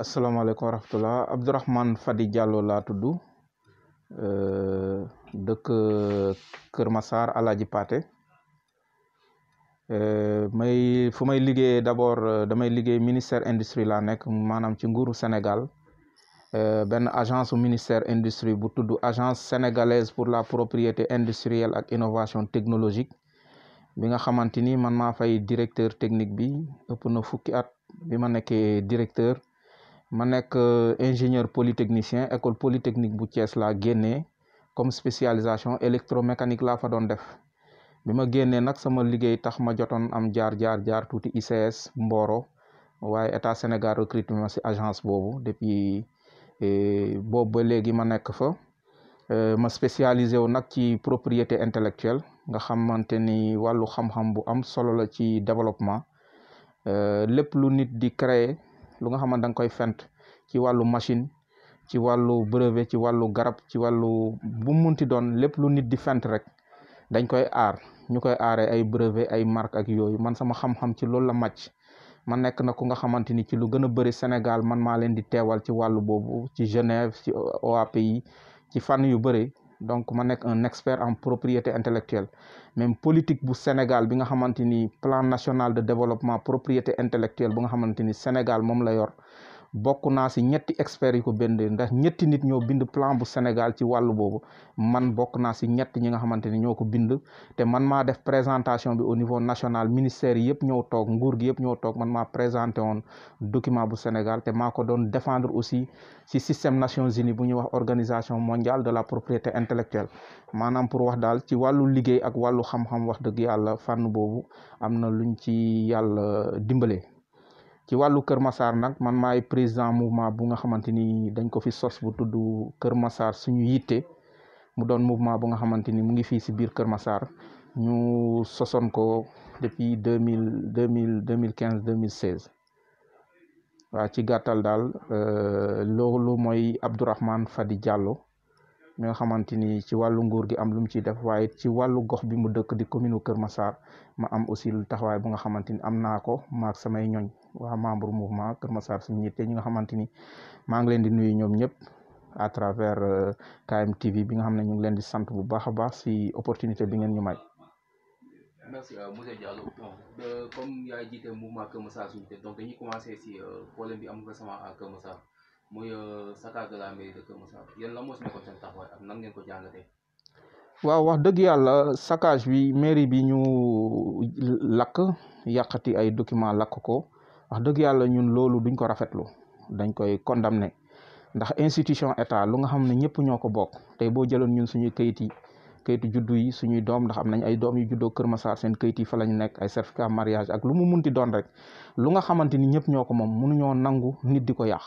asalaamaaleykum wa rahmatulah Abdourahmane Fady Diallo laa tudd dëkk Kër Massar Alaaji Paate fu may liggéeyee d'abord damay liggéey ministère industrie laa nekk maanaam ci nguuru Sénégal benn agence ministère industrie bu tudd agence sénégalaise pour la propriété industrielle ak innovation technologique bi nga xamante ni man maa fay directeur technique bi ëpp na fukki at bi ma nekkee directeur. ma nekk ingénieur polytechnicien école polytechnique bu Thiès laa génnee comme spécialisation électromécanique laa fa doon def bi ma génnee nag sama liggéey tax ma jotoon am jaar tuuti ICS Mboro waaye état Sénégal recruté ma si agence boobu depuis boobu ba léegi ma nekk fa ma spécialisé wu nag ci propriété intellectuelle nga xamante ni wàllu xam-xam bu am solo la ci développement lépp lu nit di créer lu nga xamante da nga koy fent ci wàllu machine ci wàllu brevet ci wàllu garab ci wàllu bu munti doon lépp lu nit di fent rek dañ koy aar ñu koy aaree ay brevet ay marque ak yooyu man sama xam-xam ci loolu la màcc ma nekk na ku nga xamante ni ci lu gën a bëri Sénégal man maa leen di teewal ci wàllu boobu ci Genève ci OAPI ci fànn yu bëri donc ma nekk un expert en propriété intellectuelle même politique bu Sénégal bi nga xamante ni plan national de développement propriété intellectuelle bu nga xamante ni Sénégal moom la yor bokk naa si ñetti experts yi ko bind ndax ñetti nit ñoo bind plan bu Sénégal ci wàllu boobu man bokk naa si ñett ñi nga xamante ni ñoo ko bind te man maa def présentation bi au niveau national ministère yi yëpp ñëw toog nguur gi yëpp ñëw toog man maa présenté woon document bu Sénégal te maa ko doon défendre aussi si système Nations Unies bu ñuy wax organisation mondiale de la propriété intellectuelle maanaam pour wax daal ci wàllu liggéey ak wàllu xam-xam wax dëgg yàlla fànn boobu am na luñ ci yàlla dimbale. ci wàllu Kër Massar nag man maay président mouvement bu nga xamante ni dañ ko fi sos bu tudd Kër Massar suñu yitte mu doon mouvement bu nga xamante ni mu ngi fii si biir Kër Massar ñu sosoon ko depuis 2015 2016 waaw ci gàttal daal loolu mooy Abdourahmane Fady Diallo mi nga xamante ni ci wàllu nguur gi am lu mu ciy def waaye ci wàllu gox bi mu dëkk di commune Kër Massar ma am aussi lu taxawaay bu nga xamante ni am naa ko maak samay ñoñ waa membre mouvement Kër Massar suñu yitte ñi nga xamante ni maa ngi leen di nuyu ñoom ñëpp à travers KMTV bi nga xam ne ñu ngi leen di sant bu baax a baax si opportunité bi ngeen ñu may. merci monsieur Diallo comme yaa jiite mouvement Kër Massar suñu yitte donc dañuy commencé si problème bi am récemment à Kër Massar muy saccage de la mairie de Kër Massar yéen la moo si nekkoon seen taxawaay ak nan ngeen ko jàngatee. waaw wax dëgg yàlla saccage bi mairie bi ñu lakk yàqati ay document lakk ko wax dëgg yàlla ñun loolu duñ ko rafetlu dañ koy condamné ndax institution état lu nga xam ne ñëpp ñoo ko bokk tey boo jëloon ñun suñuy kayitu juddu yi suñuy doom ndax am nañ ay doom yu juddoo Kër Massar seen kayit yi fa lañ nekk ay certificat mariage ak lu mu munti doon rek lu nga xamante ni ñëpp ñoo ko moom mënuñoo nangu nit di ko yàq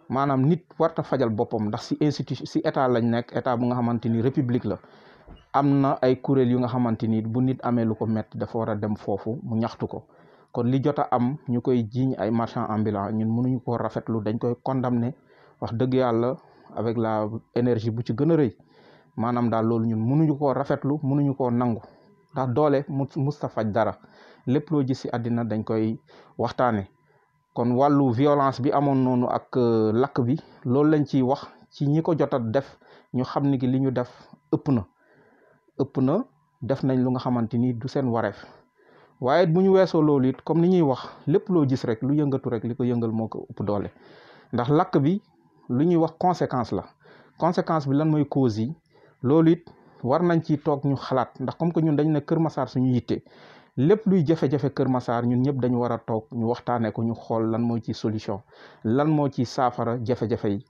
maanaam nit warta fajal boppam ndax si institution si état lañ nekk état bu nga xamante ni république la am na ay kuréel yu nga xamante ni bu nit amee lu ko métti dafa war a dem foofu mu ñaxtu ko kon li jot a am ñu koy jiiñ ay marchand ambulant ñun mënuñu ko rafetlu dañ koy condamné wax dëgg yàlla avec la énergie bu ci gën a rëy maanaam daal loolu ñun mënuñu koo rafetlu mënuñu koo nangu ndax doole musta faj dara lépp loo gis si àddina dañ koy waxtaane kon wàllu violence bi amoon noonu ak lakk bi loolu lañ ciy wax ci ñi ko jot a def ñu xam ni ki li ñu def ëpp na def nañ lu nga xamante ni du seen wareef waaye bu ñu weesoo loolu it comme ni ñuy wax lépp loo gis rek lu yëngatu rek li ko yëngal moo ko ëpp doole ndax lakk bi lu ñuy wax conséquence la conséquence bi lan mooy cause yi loolu it war nañ ci toog ñu xalaat ndax comme que ñun dañ ne Kër Massar suñu yitte lépp luy jafe-jafe Kër Massar ñun ñëpp dañu war a toog ñu waxtaanee ko ñu xool lan moo ci solution lan moo ci saafara jafe-jafe yi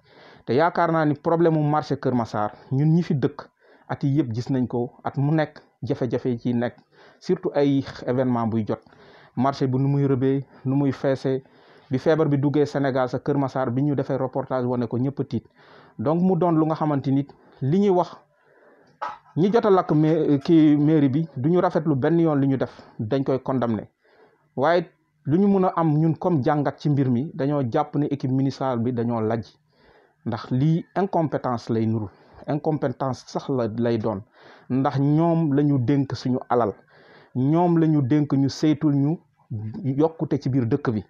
te yaakaar naa ni problème mu marché Kër Massar ñun ñi fi dëkk at yi yëpp gis nañ ko at mu nekk jafe-jafe yi ci nekk surtout ay événement buy jot marché bi nu muy rëbee nu muy feesee bi feebar bi duggee Sénégal sa Kër Massar bi ñu defee reportage wane ko ñëpp a tiit donc mu doon lu nga xamante ni li ñuy wax ñi jot a lakk mairie bi du ñu rafetlu benn yoon li ñu def dañ koy condamné waaye lu ñu mun a am ñun comme jàngat ci mbir mi dañoo jàpp ne équipe municipale bi dañoo lajj ndax lii incompétence lay nuru incompétence sax lay doon ndax ñoom la ñu dénk suñu alal ñoom la ñu dénk ñu saytul ñu yokkute ci biir dëkk bi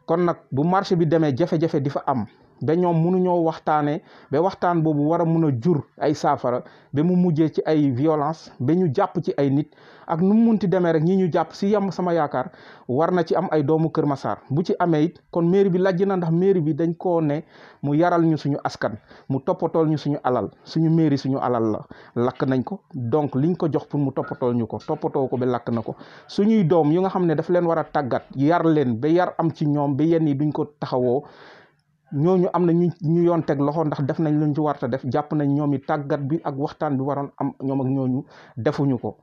kon nag bu marché bi demee jafe-jafe di fa am ba ñoom mënuñoo waxtaanee ba waxtaan boobu war a mun a jur ay saafara ba mu mujjee ci ay violence ba ñu jàpp ci ay nit ak nu mu munti demee rek ñi ñu jàpp si yam sama yaakaar war na ci am ay doomu Kër Massar bu ci amee it kon mairie bi lajj na ndax mairie bi dañ koo ne mu yaral ñu suñu askan mu toppatool ñu suñu alal suñu mairie suñu alal la lakk nañ ko donc liñ ko jox pour mu toppatool ñu ko toppatoo ko ba lakk na ko suñuy doom yu nga xam ne daf leen war a tàggat yar leen ba yar am ci ñoom ba yenn yi duñ ko taxawoo ñooñu am na ñu yoon teg loxo ndax def nañ luñ ci warta def jàpp nañ ñoom i tàggat bi ak waxtaan bi waroon am ñoom ak ñooñu defuñu ko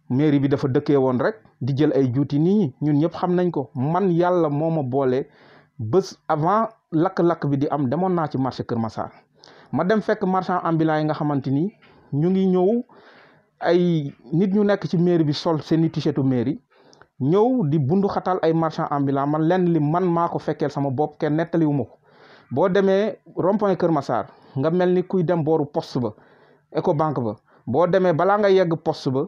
mairie bi dafa dëkkee woon rek di jël ay juuti nit ñi ñun ñëpp xam nañ ko man yàlla moo ma boole bés avant lakk-lakk bi di am demoon naa ci marché Kër Massar ma dem fekk marchand ambulant yi nga xamante ni ñu ngi ñëw ay nit ñu nekk ci mairie bi sol seeni t-shirtu mairie ñëw di bundu xatal ay marchand ambulant man lenn li man maa ko fekkeel sama bopp kenn nettaliwu ma ko boo demee rond-point Kër Massar nga mel ni kuy dem booru poste ba Ecobank ba boo demee balaa nga yegg poste ba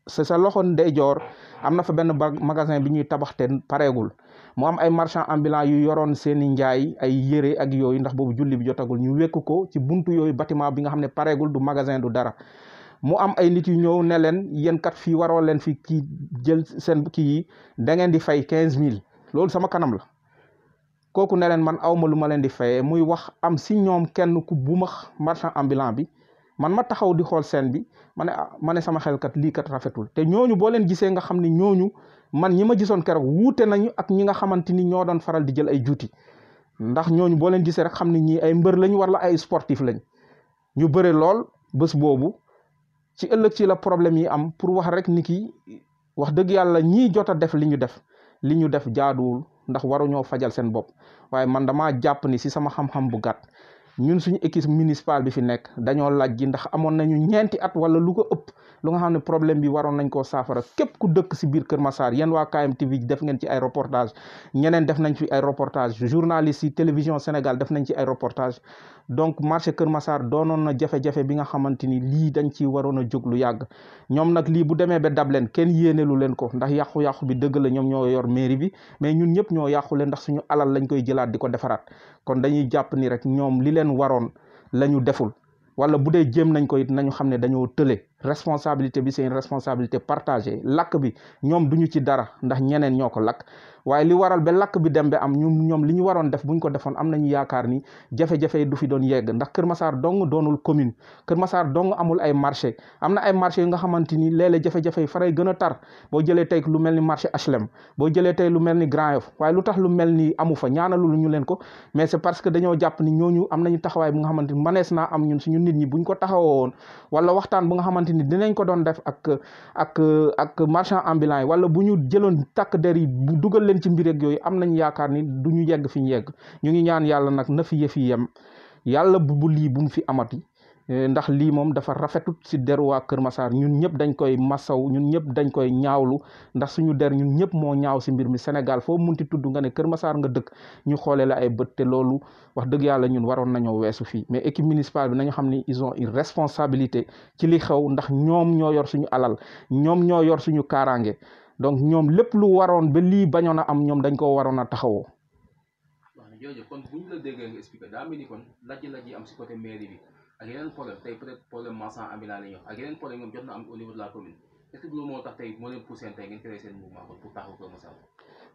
sa loxo ndeyjoor am na fa benn magasin bi ñuy tabax te pareegul mu am ay marchand ambulant yu yoroon seeni njaay ay yére ak yooyu ndax boobu julli bi jotagul ñu wekk ko ci buntu yooyu bâtiment bi nga xam ne pareegul du magasin du dara mu am ay nit yu ñëw ne leen yéen kat fii waroo leen fi kii jël seen kii yi da ngeen di fay 15000 loolu sama kanam la kooku ne leen man awma lu ma leen di fayee muy wax am si ñoom kenn ku bumax marchand ambulant bi man ma taxaw di xool scène bi ma ne sama xel kat lii kat rafetul te ñooñu boo leen gisee nga xam ne ñooñu man ñi ma gisoon keroog wuute nañu ak ñi nga xamante ni ñoo doon faral di jël ay juuti ndax ñooñu boo leen gisee rek xam ne ñii ay mbër lañ wala ay sportif lañ ñu bëre lool bés boobu ci ëllëg ci la problème yi am pour wax rek ni ki wax dëgg yàlla ñii jot a def li ñu def jaaduwul ndax waruñoo fajal seen bopp waaye man damaa jàpp ni si sama xam-xam bu gàtt ñun suñu équipe municipale bi fi nekk dañoo laaj ji ndax amoon nañu ñeenti at wala lu ko ëpp lu nga xam ne problème bi waroon nañ koo saafara képp ku dëkk si biir Kër Massar yéen waa KMTV def ngeen ci ay reportage ñeneen def nañ fi ay reportage journalistes yi télévision Sénégal def nañ ci ay reportage donc marché Kër Massar doonoon na jafe-jafe bi nga xamante ni lii dañ ci waroon a jóg lu yàgg ñoom nag lii bu demee ba dab leen kenn yéenelu leen ko ndax yàqu-yàqu bi dëgg la ñoom ñoo yor mairie bi mais ñun ñëpp ñoo yàqu leen ndax suñu alal lañ koy jëlaat di ko defaraat kon dañuy jàpp ni rek ñoom li leen waroon la ñu deful wala bu dee jéem nañ ko it nañu xam ne dañoo tële responsabilité bi c'est une responsabilité partagée lakk bi ñoom duñu ci dara ndax ñeneen ñoo ko lakk waaye li waral ba lakk bi dem ba am ñoom li ñu waroon def buñ ko defoon am nañu yaakaar ni jafe-jafe yi du fi doon yegg ndax Kër Massar dong doonul commune Kër Massar dong amul ay marché am na ay marché yu nga xamante ni léeg-léeg jafe-jafe yi faray gën a tar boo jëlee tey lu mel ni marché HLM boo jëlee tey lu mel ni Grand Yoff waaye lu tax lu mel ni amu fa ñaanalul ñu leen ko mais c'est parce que dañoo jàpp ni ñooñu am nañu taxawaay bu nga xamante ni manees naa am ñun suñu nit ñi buñ ko taxawoo woon wala waxtaan bu nga xamante ni dinañ ko doon def ak marchand ambulant yi wala bu ñu jëloon takk der yi bu dugal leen ci mbir ak yooyu am nañ yaakaar ni du ñu yegg fi ñu yegg ñu ngi ñaan yàlla nag na fi yëf yi yem yàlla bu lii bu mu fi amati ndax lii moom dafa rafetut si deru waa Kër Massar ñun ñëpp dañ koy masaw ñun ñëpp dañ koy ñaawlu ndax suñu der ñun ñëpp moo ñaaw si mbir mi Sénégal foo munti tudd nga ne Kër Massar nga dëkk ñu xoolee la ay bët te loolu wax dëgg yàlla ñun waroon nañoo weesu fii mais équipe municipale bi nañu xam ni ils ont une responsabilité ci li xew ndax ñoom ñoo yor suñu alal ñoom ñoo yor suñu kaaraange donc ñoom lépp lu waroon ba lii bañoon a am ñoom dañ ko waroon a taxawoo. waaw jërëjëf kon bu ñu la déggee nga expliqué daa mel ni kon lajj-lajj yi am si côté mairie bi ak yeneen problème tey peut-être problème marchand ambulant la ñuy wax ak yeneen problème ñoom jot na am au niveau de la commune est-ce que loolu moo tax tey moo leen poussé tey ngeen créé seen mouvement pour taxawu Kër Massar.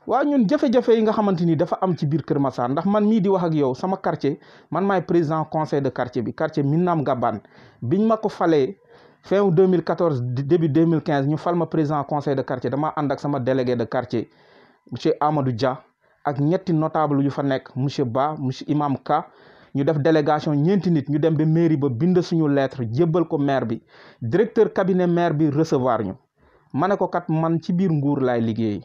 waaw ñun jafe-jafe yi nga xamante ni dafa am ci biir Kër Massar ndax man mii di wax ak yow sama quartier man maay président conseil de quartier bi quartier Minam Gabane biñ ma ko falee fin 2014 début 2015 ñu fal ma président conseil de quartier dama ànd ak sama délégué de quartier monsieur Amadou Dia ak ñetti notable yu fa nekk monsieur Ba monsieur Imam Ka ñu def délégation ñeenti nit ñu dem ba mairie ba bind suñu lettre jébbal ko maire bi directeur cabinet maire bi recevoir ñu ma ne ko kat man ci biir nguur laay liggéey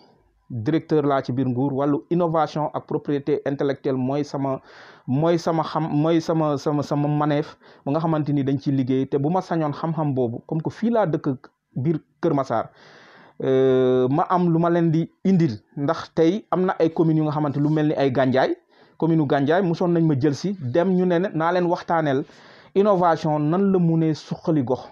directeur laa ci biir nguur wàllu innovation ak propriété intellectuelle mooy sama maneef bu nga xamante ni dañ ciy liggéey te bu ma sañoon xam-xam boobu comme que fii laa dëkk biir Kër Massar ma am lu ma leen di indil ndax tey am na ay communes yu nga xamante lu mel ni ay Gandiaye commune u Gandiaye mosoon nañ ma jël si dem ñu ne naa leen waxtaaneel innovation nan la munee suqali gox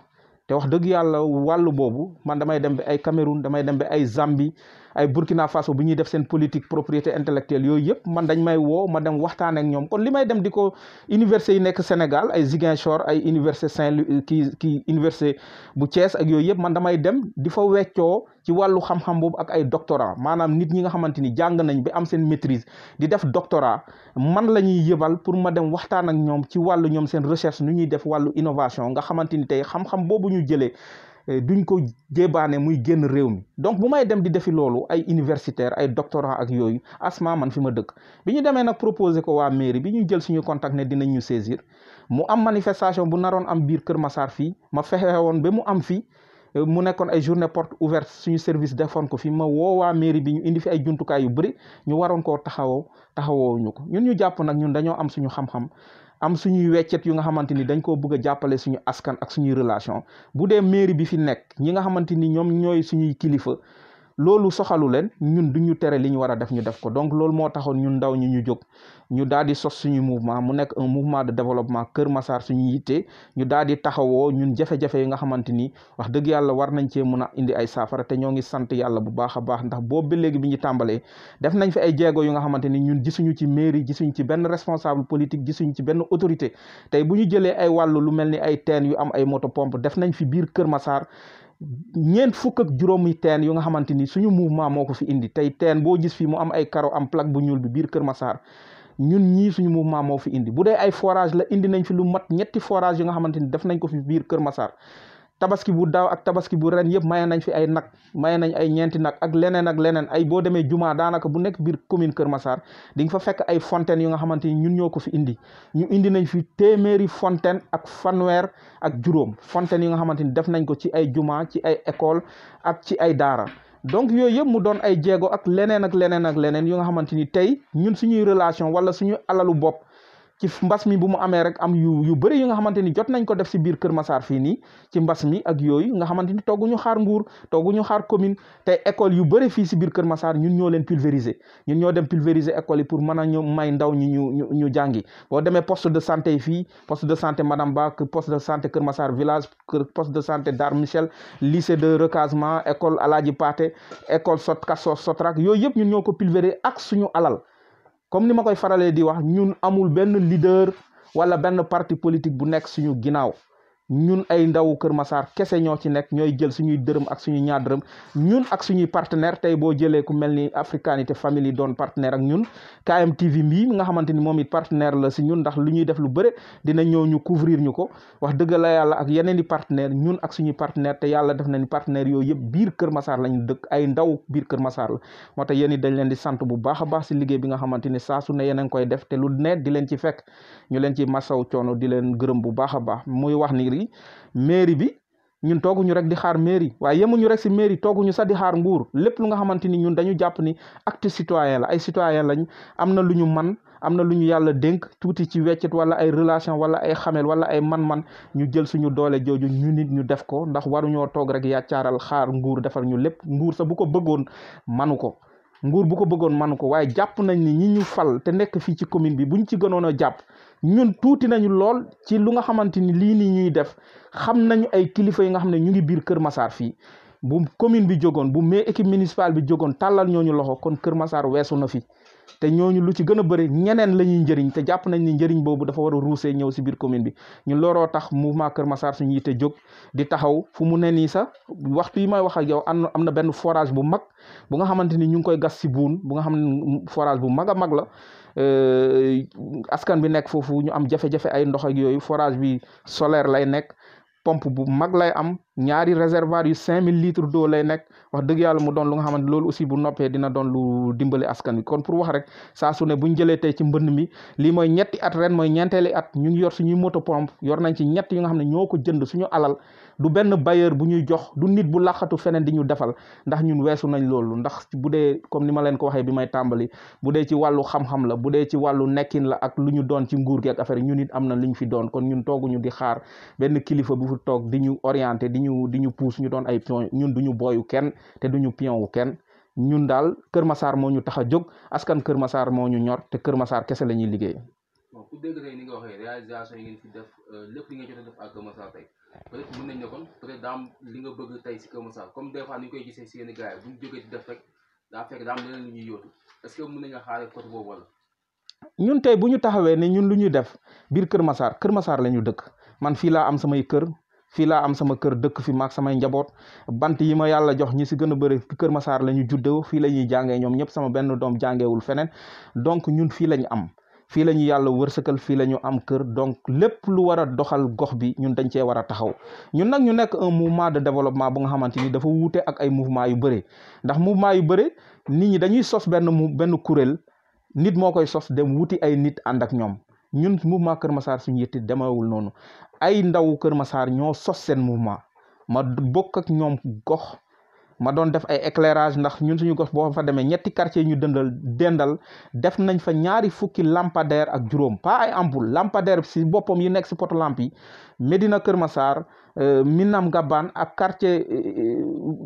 te wax dëgg yàlla wàllu boobu man damay dem ba ay Cameroun damay dem ba ay Zambie ay Burkina Faso bu ñuy def seen politique propriété intellectuelle yooyu yëpp man dañ may woo ma dem waxtaan ak ñoom kon li may dem di ko université yi nekk Sénégal ay Ziguinchor ay université Saint-Louis kii université bu Thiès ak yooyu yëpp man damay dem di fa weccoo ci wàllu xam-xam boobu ak ay doctorat maanaam nit ñi nga xamante ni jàng nañ bi am seen maîtrise di def doctorat man la ñuy yëbal pour ma dem waxtaan ak ñoom ci wàllu ñoom seen recherche nu ñuy def wàllu innovation nga xamante ni tey xam-xam boobu ñu jëlee duñ ko jébaane muy génn réew mi donc bu may dem di defi loolu ay universitaire ay doctorat ak yooyu asma man fi ma dëkk bi ñu demee nag proposé ko waa mairie bi ñu jël suñu contact ne dinañ ñu saisir mu am manifestation bu naroon am biir Kër Massar fii ma fexe woon ba mu am fii mu nekkoon ay journée porte ouverte suñu service defoon ko fi ma woo waa mairie bi ñu indi fi ay jumtukaay yu bëri ñu waroon koo taxawoo ñu ko ñun ñu jàpp nag ñun dañoo am suñu xam-xam am suñuy weccet yu nga xamante ni dañ koo bëgg a jàppale suñu askan ak suñuy relation bu dee mairie bi fi nekk ñi nga xamante ni ñoom ñooy suñuy kilifa loolu soxalu leen ñun duñu tere li ñu war a def ñu def ko donc loolu moo taxoon ñun ndaw ñi ñu jóg ñu daal di sos suñu mouvement mu nekk un mouvement de développement Kër Massar suñu yitte ñu daal di taxawoo ñun jafe-jafe yi nga xamante ni wax dëgg yàlla war nañ cee mën a indi ay saafara te ñoo ngi sant yàlla bu baax a baax ndax boobu ba léegi bi ñu tàmbalee def nañ fi ay jéego yu nga xamante ni ñun gisuñu ci mairie gisuñu ci benn responsable politique gisuñu ci benn autorité tey bu ñu jëlee ay wàllu lu mel ni ay teen yu am ay moto pompe def nañ fi biir Kër Massar ñeent fukk ak juróomi teen yu nga xamante ni suñu mouvement moo ko fi indi tey teen boo gis fii mu am ay karo am plaque bu ñuul bi biir Kër Massar ñun ñii suñu mouvement moo fi indi bu dee ay forage la indi nañ fi lu mat ñetti forage yu nga xamante ni def nañ ko fi biir Kër Massar tabaski bu daaw ak tabaski bu ren yëpp maye nañ fi ay nag maye nañ ay ñeenti nag ak leneen ay boo demee juma daanaka bu nekk biir commune Kër Massar di nga fa fekk ay fontaines yu nga xamante ni ñun ñoo ko fi indi ñu indi nañ fi téeméeri fontaine ak fanweer ak juróom fontaines yu nga xamante ni def nañ ko ci ay juma ci ay école ak ci ay daara donc yooyu yëpp mu doon ay jéego ak leneen yu nga xamante ni tey ñun suñuy relation wala suñu alalu bopp ci mbas mi bu mu amee rek am yu bëri yu nga xamante ni jot nañ ko def si biir Kër Massar fii nii ci mbas mi ak yooyu nga xamante ni tooguñu xaar nguur tooguñu xaar commune te école yu bëri fii si biir Kër Massar ñun ñoo leen pulvériser ñun ñoo dem pulvériser école yi pour mën a ñu may ndaw ñi ñu jàngi boo demee poste de santé yi fii poste de santé Madame Ba poste de santé Kër Massar village poste de santé Dar Michel lycée de recasement école Aladji Paté école Sotrak yooyu yëpp ñun ñoo ko pulvériser ak suñu alal comme ni ma koy faralee di wax ñun amul benn leader wala benn parti politique bu nekk suñu ginnaaw ñun ay ndaw Kër Massar kese ñoo ci nekk ñooy jël suñuy dërëm ak suñuy ñaar dërëm ñun ak suñuy partenaire tey boo jëlee ku mel ni Africanité Family doon partenaire ak ñun KMTV mbii nga xamante ni moom it partenaire la si ñun ndax lu ñuy def lu bëre dina ñëw ñu couvrir ñu ko wax dëgg la yàlla ak yeneen i partenaire ñun ak suñuy partenaire te yàlla def na ni partenaire yooyu yëpp biir Kër Massar lañu dëkk ay ndaw biir Kër Massar la moo tax yéen it dañ leen di sant bu baax a baax si liggéey bi nga xamante ni saa su ne yéen a ngi koy def te lu ne di leen ci fekk ñu leen ci masaw coono di leen gërëm bu baax a baax muy wax ni mairie bi ñun tooguñu rek di xaar mairie waaye yemuñu rek si mairie tooguñu sax di xaar nguur lépp lu nga xamante ni ñun dañu jàpp ni acte citoyen la ay citoyen lañ am na lu ñu man am na lu ñu yàlla dénk tuuti ci weccet wala ay relation wala ay xamel wala ay man-man ñu jël suñu doole jooju ñu nit ñu def ko ndax waruñoo toog rek yàccaaral xaar nguur defal ñu lépp nguur sax bu ko bëggoon manu ko nguur bu ko bëggoon manu ko waaye jàpp nañ ni ñi ñu fal te nekk fii ci commune bi buñ ci gënoon a jàpp ñun tuuti nañu lool ci lu nga xamante ni lii nii ñuy def xam nañu ay kilifa yi nga xam ne ñu ngi biir Kër Massar fii bu commune bi jógoon bu mais équipe municipale bi jógoon tàllal ñooñu loxo kon Kër Massar weesu na fi te ñooñu lu ci gën a bëri ñeneen la ñuy njëriñ te jàpp nañ ni njëriñ boobu dafa war a ruusee ñëw si biir commune bi ñun looloo tax mouvement Kër Massar suñu yitte jóg di taxaw fu mu ne nii sax waxtu yi may wax ak yow am na benn forage bu mag bu nga xamante ni ñu ngi koy gas si buun bu nga xam ne forage bu mag a mag la askan bi nekk foofu ñu am jafe-jafe ay ndox ak yooyu forage bi solaire lay nekk pompe bu mag lay am ñaari réservoir yu 5000 litres d'eau lay nekk wax dëgg yàlla mu doon lu nga xamante loolu aussi bu noppee dina doon lu dimbali askan wi kon pour wax rek saa su ne buñ jëlee tey ci mbënd mi lii mooy ñetti at ren mooy ñeenteeli at ñu ngi yor suñuy moto pompe yor nañ ci ñett yu nga xam ne ñoo ko jënd suñu alal du benn bailleur bu ñuy jox du nit bu laqatu feneen di ñu defal ndax ñun weesu nañ loolu ndax bu dee comme ni ma leen ko waxee bi may tàmbali bu dee ci wàllu xam-xam la bu dee ci wàllu nekkin la ak lu ñu doon ci nguur gi ak affaire ñun it am na lu ñu fi doon kon ñun tooguñu di xaar benn kilifa bu fi toog di ñu orienté di ñu pousse ñu doon ay pion ñun duñu booyu kenn te duñu pion wu kenn ñun daal Kër Massar moo ñu tax a jóg askan Kër Massar moo ñu ñor te Kër Massar kese la ñuy liggéey. bon ku dégg tey ni nga waxee réalisation yi ngeen fi def lépp li nga jot a def ak Kër Massar tey peut-être mën nañ ne kon peut-être daam li nga bëgg tey si Kër Massar comme des fois ni ñu koy gisee si yenn gars yi bu ñu jógee di def rek daa fekk daa am leneen lu ñuy yóotu est-ce que mën nañu xaaree côté boobu wala. ñun tey bu ñu taxawee ne ñun lu ñuy def biir Kër Massar la ñu dëkk man fii laa am samay kër fii laa am sama kër dëkk fi maag samay njaboot bant yi ma yàlla jox ñi si gën a bëri Kër Massar la ñu juddoo fii la ñuy jàngee ñoom ñëpp sama benn doom jàngeewul feneen donc ñun fii la ñu am fii la ñu yàlla wërsëkal fii la ñu am kër donc lépp lu war a doxal gox bi ñun dañ cee war a taxaw ñun nag ñu nekk un mouvement de développement bu nga xamante ni dafa wuute ak ay mouvement yu bëri ndax mouvement yu bëri nit ñi dañuy sos benn kuréel nit moo koy sos dem wuti ay nit ànd ak ñoom ñun mouvement Kër Massar suñu yitti demewul noonu ay ndaw Kër Massar ñoo sos seen mouvement ma bokk ak ñoom gox ma doon def ay éclairage ndax ñun suñu gox boo fa demee ñetti quartier ñu dendal def nañ fa 2 fukki lampadaire ak juróom pas ay ampoule lampadaire si boppam yi nekk si poto lampe yi Médina Kër Massar Minam Gabane ak quartier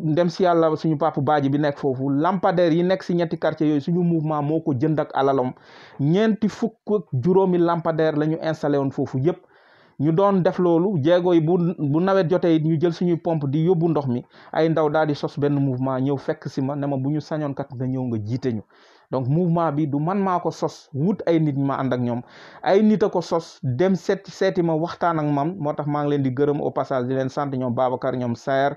ndem si yàlla suñu papa baaji bi nekk foofu lampadaire yi nekk si ñetti quartier yooyu suñu mouvement moo ko jënd ak alalam 4 fukk ak juróomi lampadaire la ñu installé woon foofu yëpp ñu doon def loolu jéego yi bu nawet jotee it ñu jël suñuy pompe di yóbbu ndox mi ay ndaw daal di sos benn mouvement ñëw fekk si ma ne ma bu ñu sañoon kat nga ñëw nga jiite ñu donc mouvement bi du man maa ko sos wut ay nit ma ànd ak ñoom ay nit a ko sos dem seeti ma waxtaan ak man moo tax maa ngi leen di gërëm au passage di leen sant ñoom Babacar ñoom Saer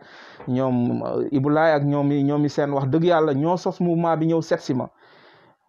ñoom Ibulaay ak ñoom seen wax dëgg yàlla ñoo sos mouvement bi ñëw seet si ma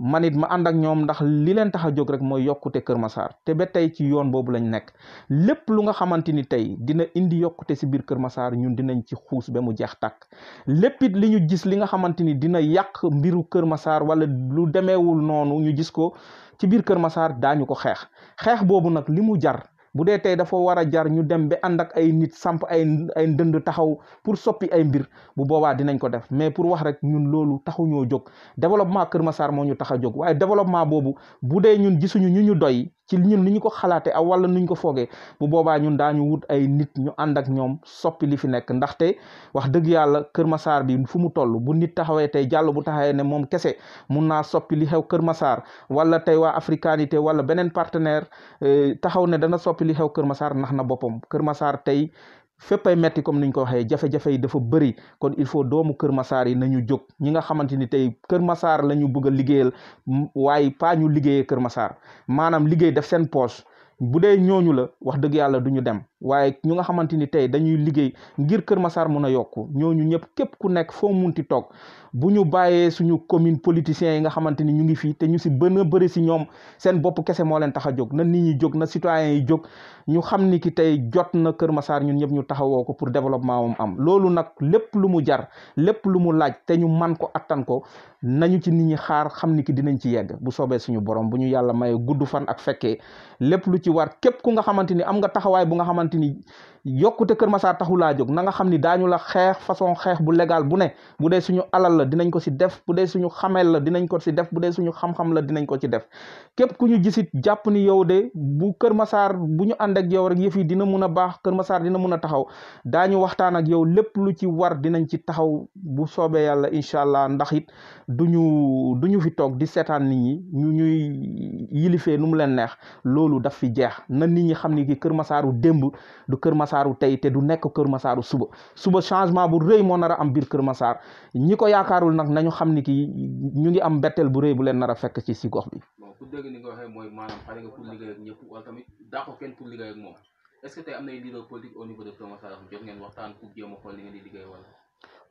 man it ma ànd ak ñoom ndax li leen tax a jóg rek mooy yokkute Kër Massar te ba tey ci yoon boobu lañ nekk lépp lu nga xamante ni tey dina indi yokkute si biir Kër Massar ñun dinañ ci xuus ba mu jeex tàkk lépp it li ñu gis li nga xamante ni dina yàq mbiru Kër Massar wala lu demeewul noonu ñu gis ko ci biir Kër Massar daañu ko xeex boobu nag li mu jar bu dee tey dafa war a jar ñu dem ba ànd ak ay nit samp ay ndënd taxaw pour soppi ay mbir bu boobaa dinañ ko def mais pour wax rek ñun loolu taxuñoo jóg développement Kër Massar moo ñu tax a jóg waaye développement boobu bu dee ñun gisuñu ñu doy ci ñun ni ñu ko xalaatee ak wala nuñ ko foogee bu boobaa ñun daañu wut ay nit ñu ànd ak ñoom soppi li fi nekk ndaxte wax dëgg yàlla Kër Massar bi fu mu toll bu nit taxawee tey jàll bu taxawee ne moom kese mun naa soppi li xew Kër Massar wala tey waa Africanité wala beneen partenaire taxaw ne dana soppi li xew Kër Massar nax na boppam Kër Massar tey fépp ay metti comme niñ ko waxee jafe-jafe yi dafa bëri kon il faut doomu Kër Massar yi nañu jóg ñi nga xamante ni tey Kër Massar la ñu bëgg a liggéeyal waaye pas ñu liggéeyee Kër Massar maanaam liggéey def seen poche bu dee ñooñu la wax dëgg yàlla du ñu dem waaye ñu nga xamante ni tey dañuy liggéey ngir Kër Massar mun a yokku ñooñu ñëpp képp ku nekk foo munti toog bu ñu bàyyee suñu commune politiciens yi nga xamante ni ñu ngi fii te ñu si bën a bëri si ñoom seen bopp kese moo leen tax a jóg na nit ñi jóg na citoyens yi jóg ñu xam ni ki tey jot na Kër Massar ñun ñëpp ñu taxawoo ko pour développement moom am loolu nag lépp lu mu jar lépp lu mu laaj te ñu man ko attan ko nañu ci nit ñi xaar xam ni ki dinañ ci yegg bu soobee suñu borom bu ñu yàlla may gudd fan ak fekkee lépp lu ci war képp ku nga xamante ni am nga taxawaay bu nga xamante ni yokkute Kër Massar taxu laa jóg na nga xam ni daañu la xeex façon xeex bu légal bu ne bu dee suñu alal la dinañ ko si def bu dee suñu xamel la dinañ ko si def bu dee suñu xam-xam la dinañ ko ci def képp ku ñu gisit jàpp ni yow de bu Kër Massar bu ñu ànd ak yow rek yëf yi dina mun a baax Kër Massar dina mun a taxaw daañu waxtaan ak yow lépp lu ci war dinañ ci taxaw bu soobee yàlla incha allah ndax it duñu fi toog di seetaan nit ñi ñu ñuy yilifee nu mu leen neex loolu daf fi jeex na nit ñi xam ni ki Kër Massaru démb du Kër Massaru tey te du nekk Kër Massaru suba changement bu rëy moo nar a am biir Kër Massar ñi ko yaakaarul nag nañu xam ni ki ñu ngi am mbetteel bu rëy bu leen nar a fekk ci si gox bi. bon ku dégg ni nga waxee mooy maanaam pare nga pour liggéey ak ñëpp wala tamit dàqoo kenn pour liggéey ak moom est-ce que tey am na ay leader politique au niveau de Kër Massar jot ngeen waxtaan pour jéem a xool li ngeen di liggéey wala.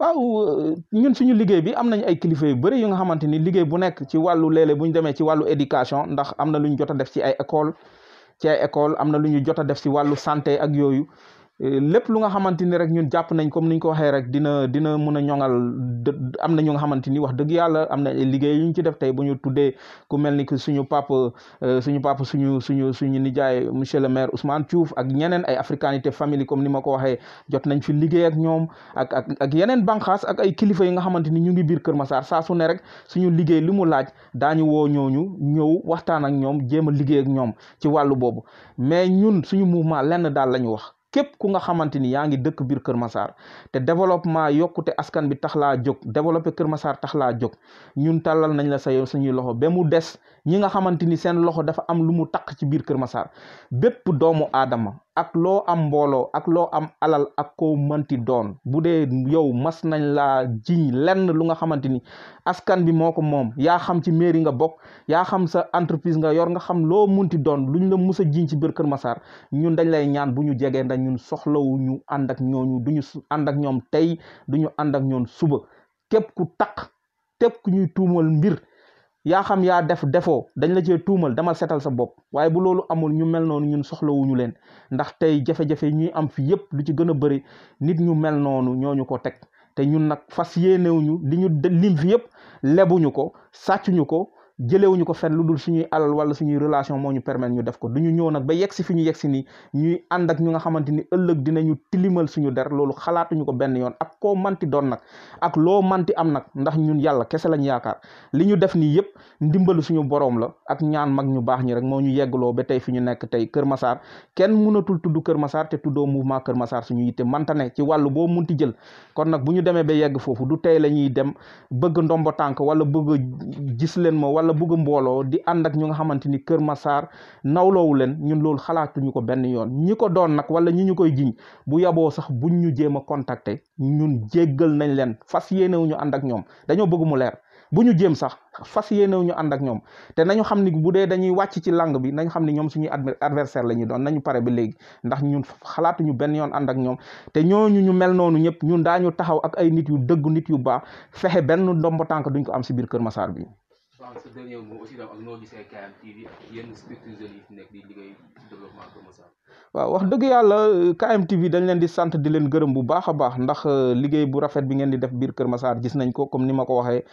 waaw ñun suñu liggéey bi am nañ ay kilifa yu bëri yu nga xamante ni liggéey bu nekk ci wàllu léeg-léeg bu ñu demee ci wàllu éducation ndax am na lu ñu jot a def ci ay école am na lu ñu jot a def ci wàllu santé ak yooyu lépp lu nga xamante ni rek ñun jàpp nañ comme ni ñu ko waxee rek dina mun a ñoŋal am na ñu nga xamante ni wax dëgg yàlla am na liggéey yu ñu ci def tey bu ñu tuddee ku mel ni que suñu nijaay monsieur le maire Ousmane Diouf ak ñeneen ay Africanité famille comme ni ma ko waxee jot nañ fi liggéey ak ñoom ak yeneen banqaas ak ay kilifa yi nga xamante ni ñu ngi biir Kër Massar saa su ne rek suñu liggéey li mu laaj daañu woo ñooñu ñëw waxtaan ak ñoom jéem a liggéey ak ñoom ci wàllu boobu mais ñun suñu mouvement lenn daal la ñu wax. képp ku nga xamante ni yaa ngi dëkk biir Kër Massar te développement yokkute askan bi tax laa jóg développé Kër Massar tax laa jóg ñun tàllal nañ la suñuy loxo ba mu des ñi nga xamante ni seen loxo dafa am lu mu taq ci biir Kër Massar bépp doomu aadama ak loo am mbooloo ak loo am alal ak koo mënti doon bu dee yow mas nañ laa jiñ lenn lu nga xamante ni askan bi moo ko moom yaa xam ci mairie nga bokk yaa xam sa entreprise nga yor nga xam loo munti doon luñ la mus a jiñ ci biir Kër Massar ñun dañ lay ñaan bu ñu jegee ndax ñun soxlawu ñu ànd ak ñooñu duñu ànd ak ñoom tey duñu ànd ak ñoom suba képp ku taq képp ku ñuy tuumal mbir yaa xam yaa defoo dañ la cee tuumal demal setal sa bopp waaye bu loolu amul ñu mel noonu ñun soxlawuñu leen ndax tey jafe-jafe ñuy am fi yëpp lu ci gën a bëri nit ñu mel noonu ñooñu ko teg te ñun nag fas yéenewuñu li ñu lim fi yëpp lebuñu ko sàccuñu ko jëlewuñu ko fenn lu dul suñuy alal wala suñuy relation moo ñu permettre ñu def ko du ñu ñëw nag ba yegg si fi ñu yegg si nii ñuy ànd ak ñu nga xamante ni ëllëg dinañu tilimal suñu der loolu xalaatuñu ko benn yoon ak koo manti doon nag ak loo manti am nag ndax ñun yàlla kese lañ yaakaar li ñu def nii yëpp ndimbalu suñu boroom la ak ñaan mag ñu baax ñi rek moo ñu yeggloo ba tey fi ñu nekk tey Kër Massar kenn mënatul tudd Kër Massar te tuddoo mouvement Kër Massar suñu yitte manta ne ci wàllu boo munti jël kon nag bu ñu demee ba yegg foofu du tey la ñuy dem bëgg ndombo tànk wala bëgg gis leen ma wala bëgg mbooloo di ànd ak ñu nga xamante ni Kër Massar nawloowu leen ñun loolu xalaatuñu ko benn yoon ñi ko doon nag wala ñi ñu koy jiñ bu yaboo sax buñ ñu jéem a contacter ñun jéggal nañ leen fas yéenewuñu ànd ak ñoom dañoo bëgg mu leer bu ñu jéem sax fas yéenewuñu ànd ak ñoom te nañu xam ni bu dee dañuy wàcc ci lang bi nañu xam ni ñoom suñuy adversaire la ñuy doon nañu pare ba léegi ndax ñun xalaatuñu benn yoon ànd ak ñoom te ñooñu ñu mel noonu ñëpp ñun daañu taxaw ak ay nit yu dëgg nit yu baax fexe benn ndombo tànk duñ ko am si biir Kër Massar bi. sa dernier mot aussi ak noo gisee KMTV ak yenn structures yi fi nekk di liggéey développement Kër Massar. waaw wax dëgg yàlla KMTV dañ leen di sant di leen gërëm bu baax a baax ndax liggéey bu rafet bi ngeen di def biir Kër Massar gis nañ ko comme ni ma ko waxee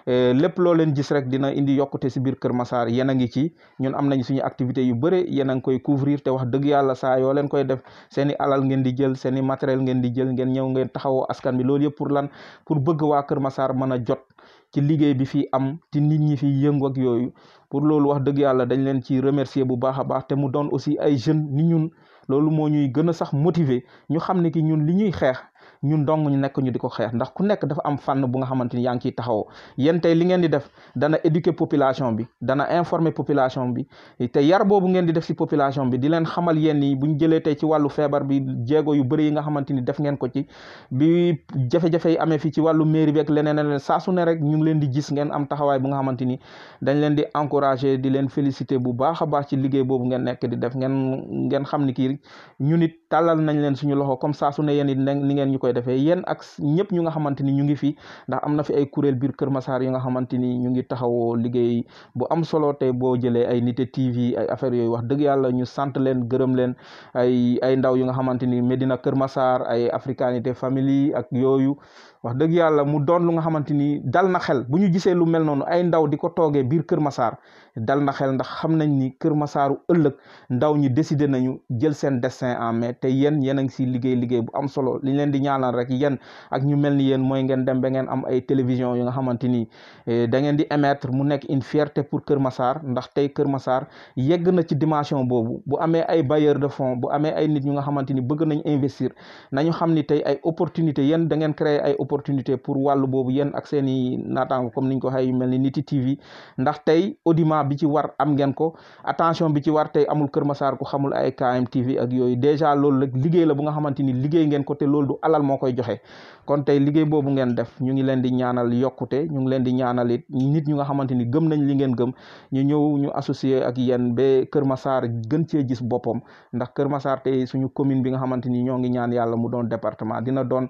lépp loo leen gis rek dina indi yokkute si biir Kër Massar yéen a ngi ci ñun am nañ suñu activité yu bëre yéen a ngi koy couvrir te wax dëgg yàlla saa yoo leen koy def seen i alal ngeen di jël seen i matériel ngeen di jël ngeen ñëw ngeen taxawoo askan bi loolu yëpp pour lan pour bëgg waa Kër Massar mën a jot ci liggéey bi fii am ci nit ñi fi yëngu ak yooyu pour loolu wax dëgg yàlla dañ leen ci remercier bu baax a baax te mu doon aussi ay jeunes ni ñun loolu moo ñuy gën a sax motiver ñu xam ne ki ñun li ñuy xeex ñun dong ñu nekk ñu di ko xeex ndax ku nekk dafa am fànn bu nga xamante ni yaa ngi ciy taxawoo yéen tey li ngeen di def dana éduquer population bi dana informer population bi te yar boobu ngeen di def si population bi di leen xamal yéen ni bu ñu jëlee tey ci wàllu feebar bi jéego yu bëri yi nga xamante ni def ngeen ko ci bi jafe-jafe yi amee fii ci wàllu mairie bi ak leneen saa su ne rek ñu ngi leen di gis ngeen am taxawaay bu nga xamante ni dañ leen di encourager di leen féliciter bu baax a baax ci liggéey boobu ngeen nekk di def ngeen xam ni kii ñu nit tàllal nañ leen suñu loxo comme saa su ne yéen it ni ngeen ñu koy defee yéen ak ñëpp ñu nga xamante ni ñu ngi fi ndax am na fi ay kuréel biir Kër Massar yi nga xamante ni ñu ngi taxawoo liggéey bu am solo te boo jëlee ay Nité TV ay affaires yooyu wax dëgg yàlla ñu sant leen gërëm leen ay ndaw yu nga xamante ni Medina Kër Massar ay Africanité Family ak yooyu wax dëgg yàlla mu doon lu nga xamante ni dal na xel bu ñu gisee lu mel noonu ay ndaw di ko toogee biir Kër Massar dal na xel ndax xam nañ ni Kër Massaru ëllëg ndaw ñi décider nañu jël seen destin en main te yéen a ngi si liggéey bu am solo li ñu leen di ñaanal rek yéen ak ñu mel ni yéen mooy ngeen dem ba ngeen am ay télévision yu nga xamante ni da ngeen di émettre mu nekk une fierté pour Kër Massar ndax tey Kër Massar yegg na ci dimension boobu bu amee ay bailleurs de fonds bu amee ay nit ñu nga xamante ni bëgg nañ investir nañu xam ni tey ay opportunité yéen da ngeen créer ay opportunité pour wàllu boobu yéen ak seen i naataango comme niñ ko waxee yu mel ni Nité TV ndax tey audimat bi ci war am ngeen ko attention bi ci war tey amul Kër Massar ku xamul ay KMTV ak yooyu déjà loolu rek liggéey la bu nga xamante ni liggéey ngeen ko te loolu du alal moo koy joxe kon tey liggéey boobu ngeen def ñu ngi leen di ñaanal yokkute ñu ngi leen di ñaanal it nit ñu nga xamante ni gëm nañ li ngeen gëm ñu ñëw ñu associé ak yéen ba Kër Massar gën cee gis boppam ndax Kër Massar tey suñu commune bi nga xamante ni ñoo ngi ñaan yàlla mu doon département dina doon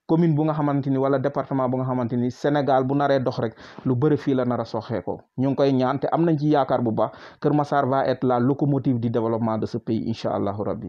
commune bu nga xamante ni wala département bu nga xamante ni Sénégal bu naree dox rek lu bëri fii la nar a soxee ko ñu ngi koy ñaan te am nañ ci yaakaar bu baax Kër Massar va être la locomotive du développement de ce pays incha allahu rabbi